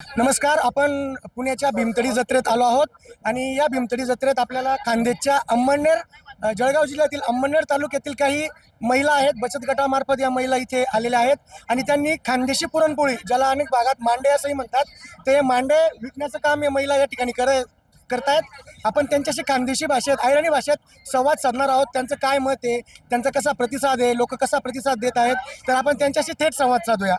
नमस्कार. आपण पुण्याच्या भीमतडी जत्रेत आलो आहोत आणि या भीमतडी जत्रेत आपल्याला खान्देशच्या अंमळनेर जळगाव जिल्ह्यातील अंमळनेर तालुक्यातील काही महिला आहेत. बचत गटामार्फत या महिला इथे आलेल्या आहेत आणि त्यांनी खानदेशी पुरणपोळी, ज्याला अनेक भागात मांडे असंही म्हणतात, ते मांडे विकण्याचं काम या महिला या ठिकाणी करतायत. आपण त्यांच्याशी खानदेशी भाषेत, अहिराणी भाषेत संवाद साधणार आहोत. त्यांचं काय मत आहे, त्यांचा कसा प्रतिसाद आहे, लोक कसा प्रतिसाद देत आहेत, तर आपण त्यांच्याशी थेट संवाद साधूया.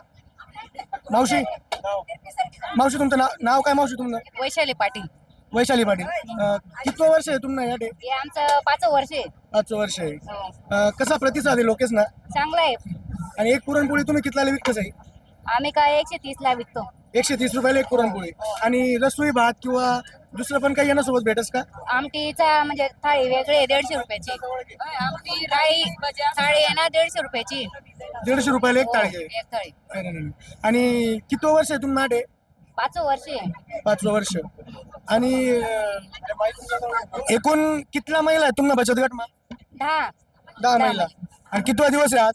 मावशी तुमचं नाव काय? मावशी तुमचं? वैशाली पाटील. वैशाली पाटील. किती वर्ष आहे तुम्हाला या हे आमचं 5 वर्ष आहे. 5 वर्ष आहे. हो. कसा प्रतिसाद आहे लोकेश ना? चांगलं आहे. आणि एक पुरणपोळी तुम्ही कितीला विकतच आहे? आम्ही काय 130 ला विकतो. 130 रुपयाला एक पुरणपोळी. आणि रसोई भात किंवा दुसरं पण काही येण्यासोबत भेटस का? आमटीचा म्हणजे थाळी वेगळी आहे 150 रुपयाची. आमटी थाळी आहे ना 150 रुपयाची. 150 रुपयाला एक थाळी आहे. एक थाळी. नाही. आणि किती वर्ष आहे तुम्ही माडे? 5 वर्ष आहे. 5 वर्ष. आणि एकूण कितल्या महिला आहे तुम्हाला बचत गट? 10 महिला. आणि कितवा दिवस आहे आज?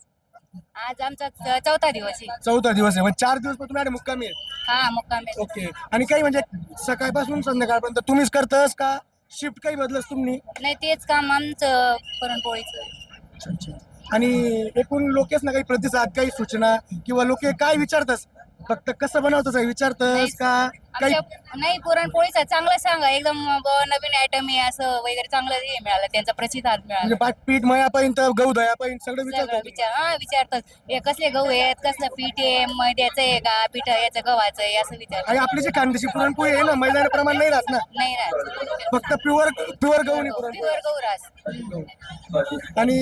आज आमचा 4था दिवस आहे. 4था दिवस आहे. म्हणजे 4 दिवस तुम्ही मुक्कामी आहे. हा, मुक्कामी. ओके. आणि काही म्हणजे सकाळपासून संध्याकाळपर्यंत तुम्हीच करतास का शिफ्ट काही बदलस तुम्ही? नाही, तेच काम आमचं पुरणपोळीचं. आणि एकूण लोकेस ना काही प्रतिसाद, काही सूचना किंवा लोक काय विचारतास? फक्त कसं बनवतोस विचारतास का काही? नाही, पुरणपोळीचं चांगलं सांगा. एकदम नवीन आयटम आहे असं वगैरे चांगलं हे मिळालं, त्यांचा प्रतिसाद मिळाला. म्हणजे पीठ मयापर्यंत, गहू दह्यापर्यंत सगळं विचारतात. विचारतात हे कसले गहू आहेत, कसलं पीठ आहे, मैद्याचं आहे का, पीठ याचं गव्हाचं आहे, असं विचारतात. आणि आपली जी खानदेशी पुरणपोळी आहे ना, मैदाना प्रमाण नाही राहत ना? नाही राहत. फक्त प्युअर गहू नाही पुरणपोळी. प्युअर गहू राहत. आणि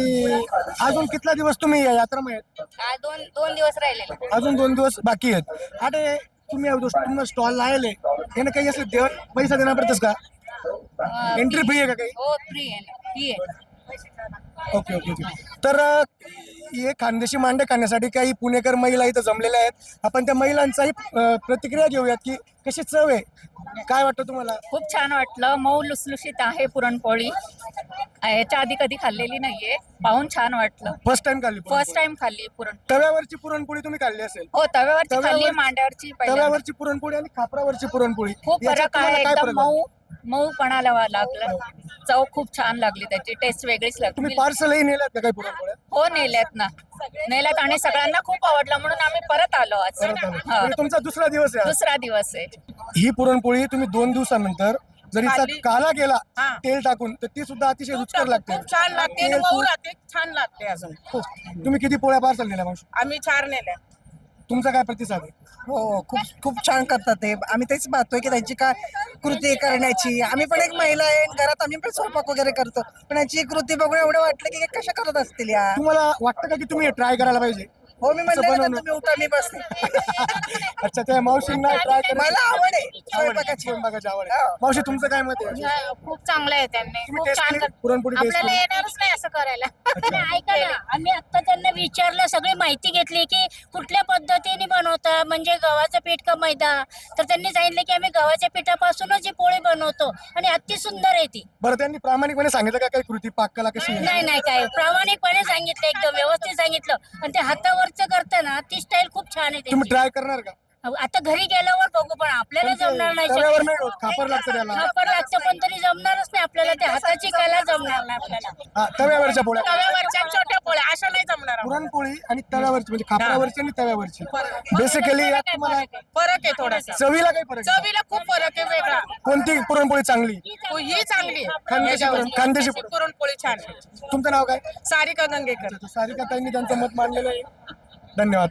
अजून कितला दिवस तुम्ही या यात्रामध्ये? आज दोन दिवस राहिले. अजून 2 दिवस बाकी आहेत. अरे तुम्ही तुम्हाला स्टॉल लावले, यानं काही असं पैसा देणार पडतस का? एंट्री फ्री आहे का काही? हो, फ्री आहे ना. फ्री आहे. ओके. तर हे खानदेशी मांडे खाण्यासाठी काही पुणेकर महिला इथं जमलेल्या आहेत. आपण त्या महिलांचाही प्रतिक्रिया घेऊयात की कशी चव आहे, काय वाटतं तुम्हाला? खूप छान वाटलं. मऊ लुसलुशीत आहे पुरणपोळी. याच्या आधी कधी खाल्लेली नाहीये. पाहून छान वाटलं. फर्स्ट टाइम खाल्ली? फर्स्ट टाइम खाल्ली पुरण. तव्यावरची पुरणपोळी तुम्ही खाल्ली असेल? हो, तव्यावरची खाल्ली, मांड्यावरची पहिल्यांदा. तव्यावरची पुरणपोळी आणि खापरावरची पुरणपोळी खूप याच्यात फरक आहे. तुम्हाला काय एकदम फरक आहे? मऊपणा लागलं. चव खूप छान लागली, त्याची टेस्ट वेगळीच लागली. तुम्ही पार्सलही नेल्यात का काही पुरणपोळ्या? हो, नेल्यात आणि सगळ्यांना खूप आवडलं म्हणून आम्ही परत आलो आज. परत आलो. हा. म्हणजे तुमचा दुसरा दिवस आहे आज. दुसरा दिवस आहे. ही पुरणपोळी तुम्ही 2 दिवसानंतर जरी खाल्ली. काला केला हा. तेल टाकून, तर ती सुद्धा अतिशय रुचकर लागते. खूप छान लागते आणि मऊ राहते, छान लागते. अजून तुम्ही किती पोळ्या पार्सल नेल्या मावशी? आम्ही 4 नेल्या. तुमचा काय प्रतिसाद आहे? हो, खूप छान करतात ते. आम्ही तेच पाहतोय की त्यांची काय कृती करण्याची. आम्ही पण एक महिला आहे, घरात आम्ही पण स्वयंपाक वगैरे करतो, पण याची कृती बघून एवढं वाटलं की कशा करत असतील या. तुम्हाला वाटतं का की तुम्ही ट्राय करायला पाहिजे? हो, मी म्हणलं ना, बनवणं. तुम्ही उठा, मी बसते. अच्छा, त्या मावशींना ट्राय मला आवड आहे स्वयंपाकाची. स्वयंपाकाची आवड आहे. मावशी तुमचं काय मत आहे? खूप चांगलं आहे. त्यांनी तुम्ही taste केली? पुरणपोळी taste आपल्याला केली? येणारच नाही असं करायला. ऐका ना, आम्ही आता त्यांना विचारलं, सगळी माहिती घेतली की कुठल्या पद्धतीने बनवता, म्हणजे गव्हाचं पीठ का मैदा. तर त्यांनी सांगितलं की आम्ही गव्हाच्या पिठापासूनच ही पोळी बनवतो आणि अति सुंदर आहे ती. बरं, त्यांनी प्रामाणिकपणे सांगितलं का काही कृती पाककला कशी आहे? नाही काय, प्रामाणिकपणे सांगितलं, एकदम व्यवस्थित सांगितलं. आणि ते हातावरचं करताना ती स्टाईल खूप छान आहे तुम्ही त्यांची. ट्राय करणार का? आता घरी गेल्यावर बघू, पण आपल्याला पण ते जमणार नाही. तव्यावर नाही होत, खापर लागतं त्याला. खापर लागतं, पण तरी जमणारच नाही आपल्याला. ते हाताची कला जमणार नाही आपल्याला. हा, तव्यावरच्या पोळ्या. तव्यावरच्या छोट्या पोळ्या अशा नाही जमणार आम्हाला. पुरणपोळी आणि तव्यावरची, म्हणजे खापरावरची आणि तव्यावरची बेसिकली यात तुम्हाला फरक आहे थोडासा. चवीला काही फरक आहे? चवीला खूप फरक आहे वेगळा. कोणती पुरणपोळी चांगली? ही चांगली आहे. खानदेशी पुरणपोळी छान आहे. तुमचं नाव काय? सारिका गंगेकर. सारिका ताईंनी त्यांचं मत मांडलेलं आहे. धन्यवाद.